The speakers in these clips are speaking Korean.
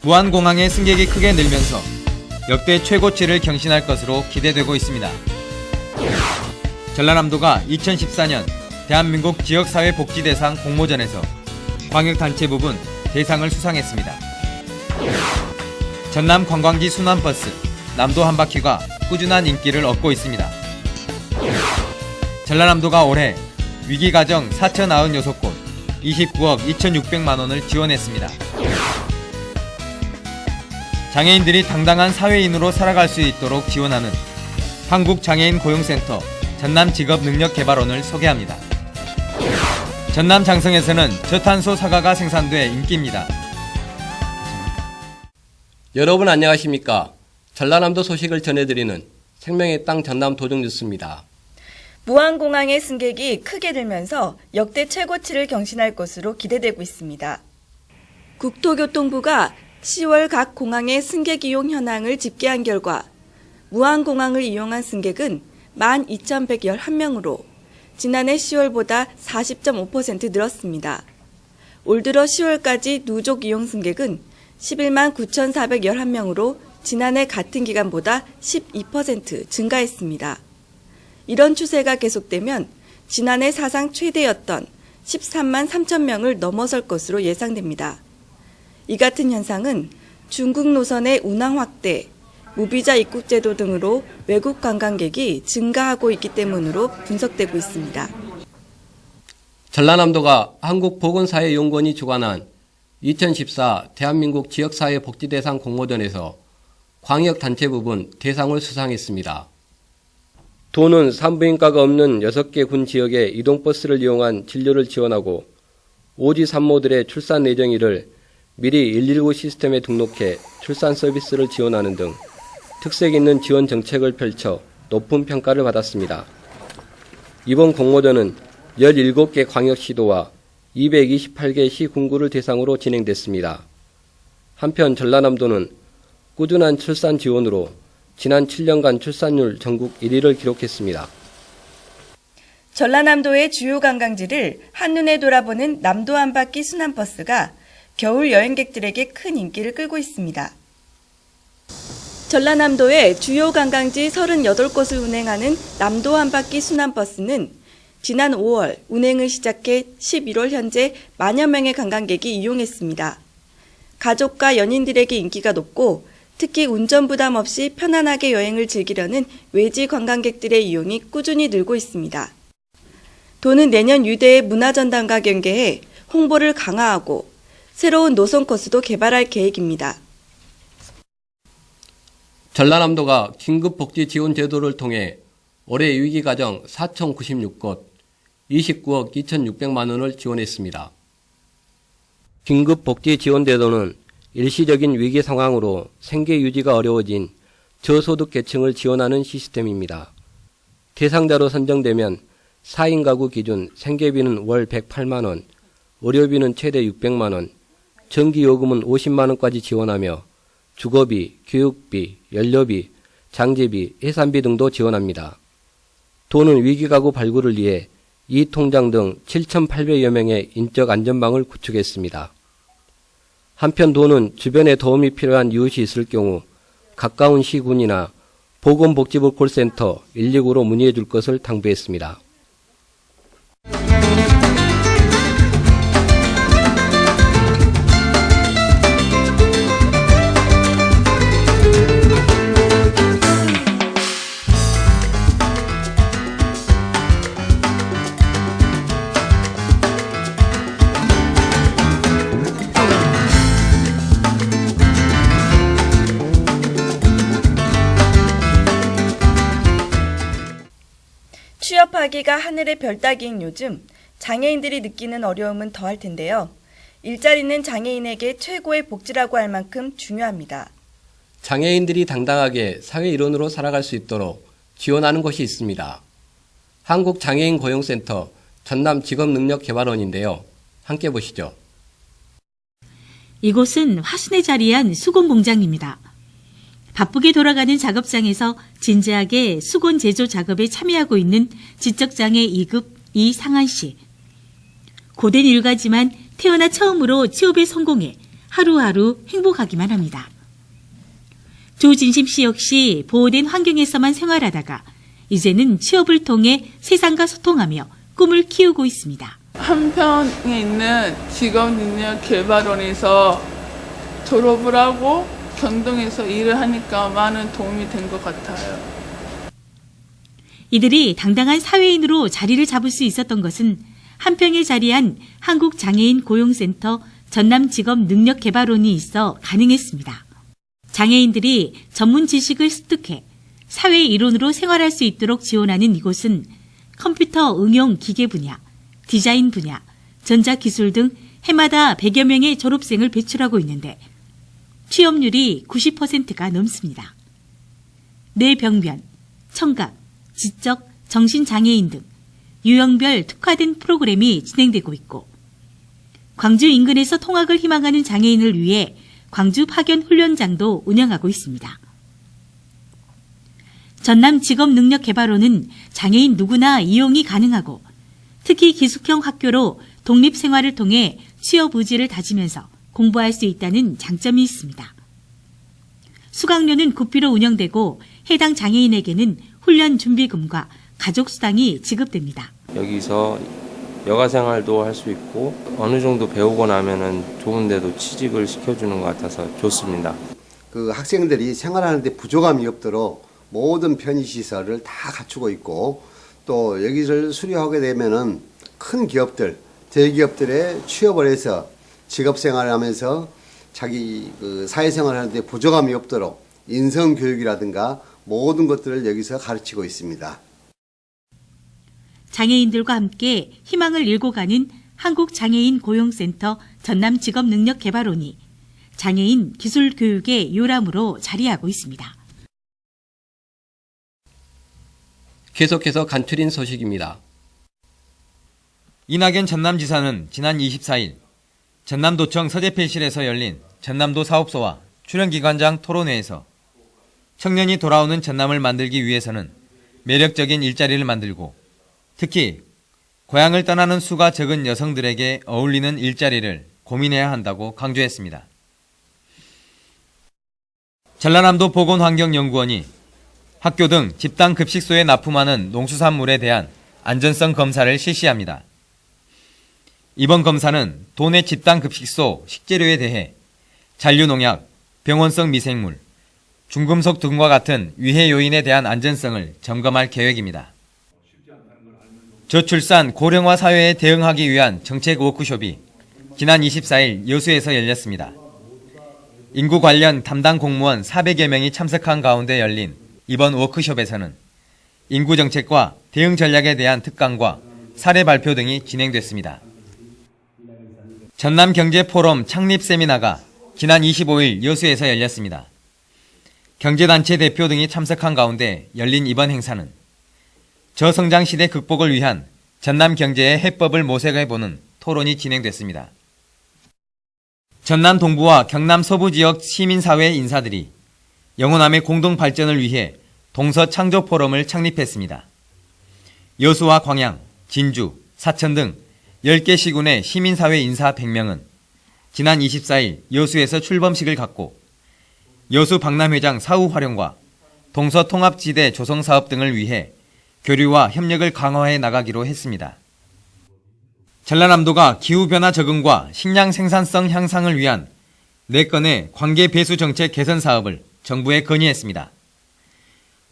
무안공항의 승객이 크게 늘면서 역대 최고치를 경신할 것으로 기대되고 있습니다. 전라남도가 2014년 대한민국 지역사회복지대상 공모전에서 광역단체 부분 대상을 수상했습니다. 전남 관광지 순환버스 남도 한바퀴가 꾸준한 인기를 얻고 있습니다. 전라남도가 올해 위기가정 4,096곳 29억 2,600만원을 지원했습니다. 장애인들이 당당한 사회인으로 살아갈 수 있도록 지원하는 한국장애인 고용센터 전남직업능력개발원을 소개합니다. 전남 장성에서는 저탄소 사과가 생산돼 인기입니다. 여러분 안녕하십니까? 전라남도 소식을 전해드리는 생명의 땅 전남 도정뉴스입니다. 무안공항의 승객이 크게 늘면서 역대 최고치를 경신할 것으로 기대되고 있습니다. 국토교통부가 10월 각 공항의 승객 이용 현황을 집계한 결과 무안공항을 이용한 승객은 12,111명으로 지난해 10월보다 40.5% 늘었습니다. 올 들어 10월까지 누적 이용 승객은 11만 9,411명으로 지난해 같은 기간보다 12% 증가했습니다. 이런 추세가 계속되면 지난해 사상 최대였던 13만 3천 명을 넘어설 것으로 예상됩니다. 이 같은 현상은 중국 노선의 운항 확대, 무비자 입국 제도 등으로 외국 관광객이 증가하고 있기 때문으로 분석되고 있습니다. 전라남도가 한국보건사회연구원이 주관한 2014 대한민국 지역사회복지대상 공모전에서 광역단체 부분 대상을 수상했습니다. 도는 산부인과가 없는 6개 군 지역의 이동버스를 이용한 진료를 지원하고 오지 산모들의 출산 예정일을 미리 119 시스템에 등록해 출산 서비스를 지원하는 등 특색 있는 지원 정책을 펼쳐 높은 평가를 받았습니다. 이번 공모전은 17개 광역시도와 228개 시군구를 대상으로 진행됐습니다. 한편 전라남도는 꾸준한 출산 지원으로 지난 7년간 출산율 전국 1위를 기록했습니다. 전라남도의 주요 관광지를 한눈에 돌아보는 남도 한바퀴 순환버스가 겨울 여행객들에게 큰 인기를 끌고 있습니다. 전라남도의 주요 관광지 38곳을 운행하는 남도 한바퀴 순환버스는 지난 5월 운행을 시작해 11월 현재 만여 명의 관광객이 이용했습니다. 가족과 연인들에게 인기가 높고 특히 운전 부담 없이 편안하게 여행을 즐기려는 외지 관광객들의 이용이 꾸준히 늘고 있습니다. 도는 내년 유대의 문화전당과 연계해 홍보를 강화하고 새로운 노선 코스도 개발할 계획입니다. 전라남도가 긴급복지지원제도를 통해 올해 위기가정 4,096곳 29억 2,600만 원을 지원했습니다. 긴급복지지원제도는 일시적인 위기 상황으로 생계 유지가 어려워진 저소득 계층을 지원하는 시스템입니다. 대상자로 선정되면 4인 가구 기준 생계비는 월 108만 원, 의료비는 최대 600만 원, 전기요금은 50만 원까지 지원하며 주거비, 교육비, 연료비, 장제비, 예산비 등도 지원합니다. 도는 위기가구 발굴을 위해 이 통장 등 7,800여 명의 인적 안전망을 구축했습니다. 한편 도는 주변에 도움이 필요한 이웃이 있을 경우 가까운 시군이나 보건복지부 콜센터 119로 문의해 줄 것을 당부했습니다. 취업하기가 하늘의 별 따기인 요즘 장애인들이 느끼는 어려움은 더할 텐데요. 일자리는 장애인에게 최고의 복지라고 할 만큼 중요합니다. 장애인들이 당당하게 사회 일원으로 살아갈 수 있도록 지원하는 곳이 있습니다. 한국장애인 고용센터 전남직업능력개발원인데요. 함께 보시죠. 이곳은 화순에 자리한 수건 공장입니다. 바쁘게 돌아가는 작업장에서 진지하게 수건 제조 작업에 참여하고 있는 지적장애 2급 이상한 씨. 고된 일가지만 태어나 처음으로 취업에 성공해 하루하루 행복하기만 합니다. 조진심 씨 역시 보호된 환경에서만 생활하다가 이제는 취업을 통해 세상과 소통하며 꿈을 키우고 있습니다. 한평에 있는 직업능력개발원에서 졸업을 하고 경동에서 일을 하니까 많은 도움이 된 것 같아요. 이들이 당당한 사회인으로 자리를 잡을 수 있었던 것은 한평에 자리한 한국장애인 고용센터 전남직업능력개발원이 있어 가능했습니다. 장애인들이 전문 지식을 습득해 사회 일원으로 생활할 수 있도록 지원하는 이곳은 컴퓨터 응용 기계 분야, 디자인 분야, 전자기술 등 해마다 100여 명의 졸업생을 배출하고 있는데 취업률이 90%가 넘습니다. 뇌병변, 청각, 지적, 정신장애인 등 유형별 특화된 프로그램이 진행되고 있고 광주 인근에서 통학을 희망하는 장애인을 위해 광주 파견 훈련장도 운영하고 있습니다. 전남직업능력개발원은 장애인 누구나 이용이 가능하고 특히 기숙형 학교로 독립생활을 통해 취업 의지를 다지면서 공부할 수 있다는 장점이 있습니다. 수강료는 국비로 운영되고 해당 장애인에게는 훈련 준비금과 가족수당이 지급됩니다. 여기서 여가 생활도 할 수 있고 어느 정도 배우고 나면은 좋은 데도 취직을 시켜주는 것 같아서 좋습니다. 그 학생들이 생활하는데 부족함이 없도록 모든 편의시설을 다 갖추고 있고 또 여기를 수료하게 되면은 큰 기업들, 대기업들에 취업을 해서 직업생활을 하면서 자기 그 사회생활하는데 부족함이 없도록 인성교육이라든가 모든 것들을 여기서 가르치고 있습니다. 장애인들과 함께 희망을 일고 가는 한국장애인 고용센터 전남직업능력개발원이 장애인 기술교육의 요람으로 자리하고 있습니다. 계속해서 간추린 소식입니다. 이낙연 전남지사는 지난 24일 전남도청 서재필실에서 열린 전남도 사업소와 출연기관장 토론회에서 청년이 돌아오는 전남을 만들기 위해서는 매력적인 일자리를 만들고 특히 고향을 떠나는 수가 적은 여성들에게 어울리는 일자리를 고민해야 한다고 강조했습니다. 전라남도 보건환경연구원이 학교 등 집단 급식소에 납품하는 농수산물에 대한 안전성 검사를 실시합니다. 이번 검사는 도내 집단 급식소 식재료에 대해 잔류농약, 병원성 미생물, 중금속 등과 같은 위해 요인에 대한 안전성을 점검할 계획입니다. 저출산 고령화 사회에 대응하기 위한 정책 워크숍이 지난 24일 여수에서 열렸습니다. 인구 관련 담당 공무원 400여 명이 참석한 가운데 열린 이번 워크숍에서는 인구 정책과 대응 전략에 대한 특강과 사례 발표 등이 진행됐습니다. 전남경제포럼 창립 세미나가 지난 25일 여수에서 열렸습니다. 경제단체 대표 등이 참석한 가운데 열린 이번 행사는 저성장 시대 극복을 위한 전남 경제의 해법을 모색해보는 토론이 진행됐습니다. 전남 동부와 경남 서부 지역 시민사회 인사들이 영호남의 공동 발전을 위해 동서 창조 포럼을 창립했습니다. 여수와 광양, 진주, 사천 등 10개 시군의 시민사회 인사 100명은 지난 24일 여수에서 출범식을 갖고 여수 박람회장 사후 활용과 동서통합지대 조성사업 등을 위해 교류와 협력을 강화해 나가기로 했습니다. 전라남도가 기후변화 적응과 식량 생산성 향상을 위한 4건의 관계 배수 정책 개선 사업을 정부에 건의했습니다.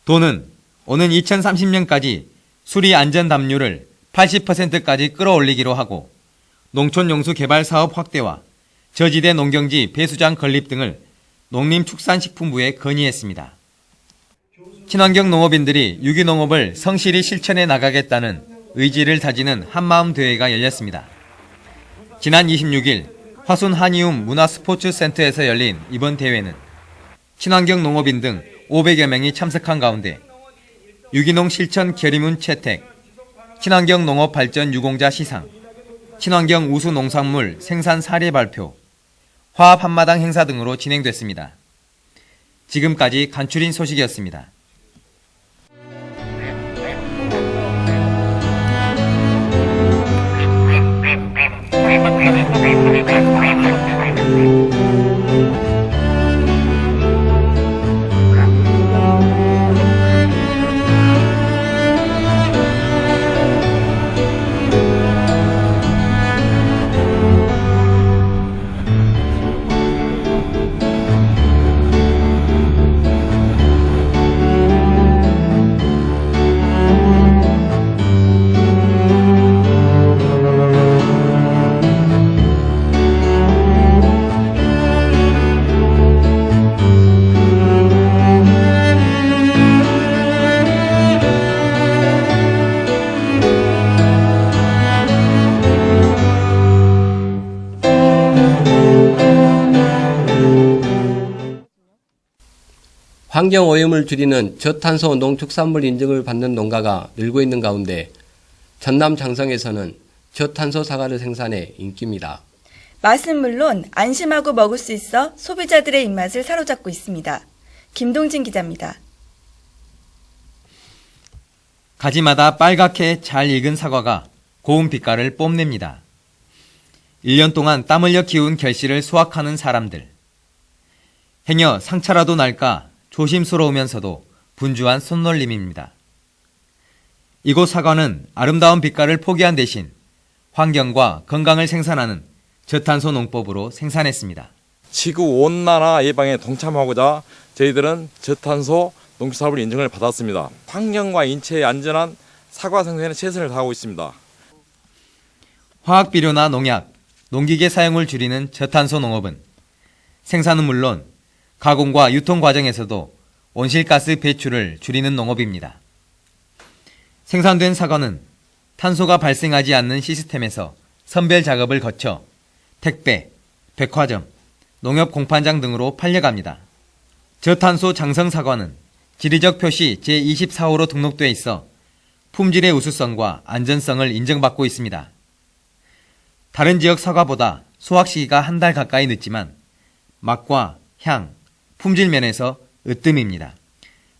도는 오는 2030년까지 수리 안전 담요를 80%까지 끌어올리기로 하고 농촌용수 개발 사업 확대와 저지대 농경지 배수장 건립 등을 농림축산식품부에 건의했습니다. 친환경 농업인들이 유기농업을 성실히 실천해 나가겠다는 의지를 다지는 한마음 대회가 열렸습니다. 지난 26일 화순 한이움 문화스포츠센터에서 열린 이번 대회는 친환경 농업인 등 500여 명이 참석한 가운데 유기농 실천 결의문 채택, 친환경 농업 발전 유공자 시상, 친환경 우수 농산물 생산 사례 발표, 화합 한마당 행사 등으로 진행됐습니다. 지금까지 간추린 소식이었습니다. Thank you. 환경오염을 줄이는 저탄소 농축산물 인증을 받는 농가가 늘고 있는 가운데 전남 장성에서는 저탄소 사과를 생산해 인기입니다. 맛은 물론 안심하고 먹을 수 있어 소비자들의 입맛을 사로잡고 있습니다. 김동진 기자입니다. 가지마다 빨갛게 잘 익은 사과가 고운 빛깔을 뽐냅니다. 1년 동안 땀 흘려 키운 결실을 수확하는 사람들. 행여 상처라도 날까 조심스러우면서도 분주한 손놀림입니다. 이곳 사과는 아름다운 빛깔을 포기한 대신 환경과 건강을 생산하는 저탄소 농법으로 생산했습니다. 지구온난화 예방에 동참하고자 저희들은 저탄소 농축사업을 인증을 받았습니다. 환경과 인체에 안전한 사과 생산에 최선을 다하고 있습니다. 화학비료나 농약, 농기계 사용을 줄이는 저탄소 농업은 생산은 물론 가공과 유통 과정에서도 온실가스 배출을 줄이는 농업입니다. 생산된 사과는 탄소가 발생하지 않는 시스템에서 선별 작업을 거쳐 택배, 백화점, 농협 공판장 등으로 팔려갑니다. 저탄소 장성 사과는 지리적 표시 제24호로 등록되어 있어 품질의 우수성과 안전성을 인정받고 있습니다. 다른 지역 사과보다 수확 시기가 한 달 가까이 늦지만 맛과 향, 품질 면에서 으뜸입니다.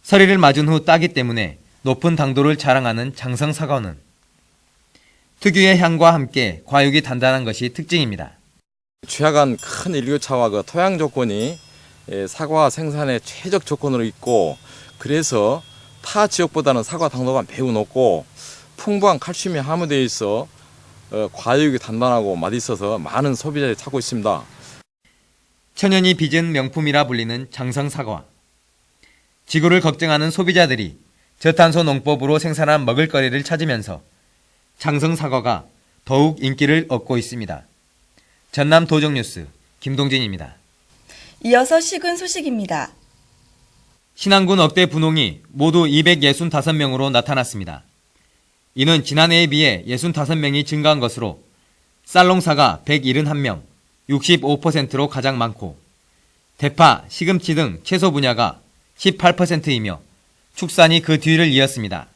서리를 맞은 후 따기 때문에 높은 당도를 자랑하는 장성 사과는 특유의 향과 함께 과육이 단단한 것이 특징입니다. 취약한 큰 일교차와 그 토양 조건이 사과 생산의 최적 조건으로 있고, 그래서 타 지역보다는 사과 당도가 매우 높고 풍부한 칼슘이 함유되어 있어 과육이 단단하고 맛있어서 많은 소비자들이 찾고 있습니다. 천연이 빚은 명품이라 불리는 장성 사과. 지구를 걱정하는 소비자들이 저탄소 농법으로 생산한 먹을거리를 찾으면서 장성 사과가 더욱 인기를 얻고 있습니다. 전남 도정뉴스 김동진입니다. 이어서 시군 소식입니다. 신안군 억대 분홍이 모두 265명으로 나타났습니다. 이는 지난해에 비해 65명이 증가한 것으로 쌀농사가 171명, 65%로 가장 많고 대파, 시금치 등 채소 분야가 18%이며 축산이 그 뒤를 이었습니다.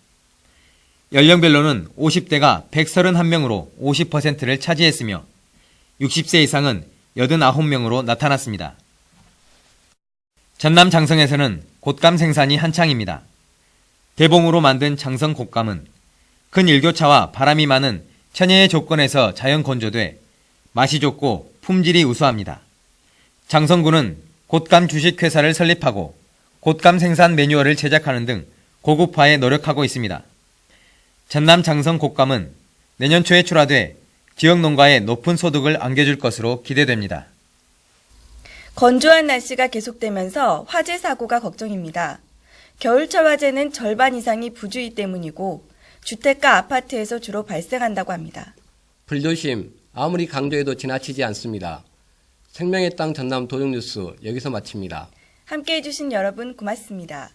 연령별로는 50대가 131명으로 50%를 차지했으며 60세 이상은 89명으로 나타났습니다. 전남 장성에서는 곶감 생산이 한창입니다. 대봉으로 만든 장성 곶감은 큰 일교차와 바람이 많은 천혜의 조건에서 자연 건조돼 맛이 좋고 품질이 우수합니다. 장성군은 곶감 주식회사를 설립하고 곶감 생산 매뉴얼을 제작하는 등 고급화에 노력하고 있습니다. 전남 장성 곶감은 내년 초에 출하돼 지역 농가에 높은 소득을 안겨줄 것으로 기대됩니다. 건조한 날씨가 계속되면서 화재 사고가 걱정입니다. 겨울철 화재는 절반 이상이 부주의 때문이고 주택가 아파트에서 주로 발생한다고 합니다. 불조심, 아무리 강조해도 지나치지 않습니다. 생명의 땅 전남 도정뉴스 여기서 마칩니다. 함께해 주신 여러분 고맙습니다.